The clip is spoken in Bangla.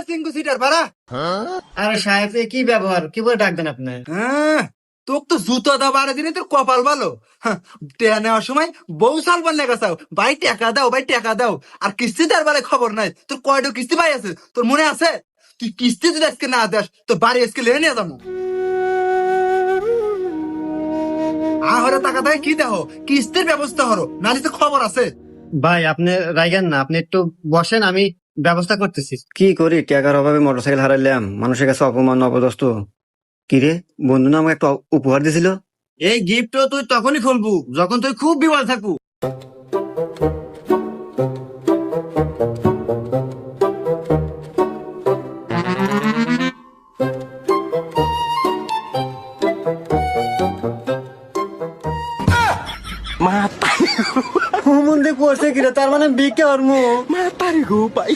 সিঙ্গু সিটার ভাড়া। আরে সাহেব এ কি ব্যবহার, কি বলে ডাকবেন আপনি? হ্যাঁ, তোক তো জুতো দাও বাড়ে দিনে তোর কপাল ভালো। হ্যাঁ, টেয়া নেওয়ার সময় বউ সালবার লেগে চাও, ভাই টাকা দাও, ভাই টাকা দাও। আর কিস্তি দেওয়ার বেলায় খবর নাই। তোর কয়টা কিস্তি ভাই আছে তোর মনে আছে? তুই কিস্তি যদি আজকে না দেস তোর বাড়ি আজকে লেনে নিয়ে যাবো। আহরে টাকা দেয় কি দেহ, কিস্তির ব্যবস্থা হলো, নালি তো খবর আছে। ভাই আপনি রাইগেন না, আপনি একটু বসেন, আমি ব্যবস্থা করতেছি। কি করি, টাকার অভাবে মোটরসাইকেল হারাইলাম, মানুষের কাছে অপমান অপদস্থ। কি রে, বন্ধু না আমাকে একটা উপহার দিছিল? এই গিফটও তুই তখনই খুলবু যখন তুই খুব বিপদ থাকবো। মন দিয়ে পড়ছে কিরে, তার মানে বিকে আর মো Mata রে গো ভাই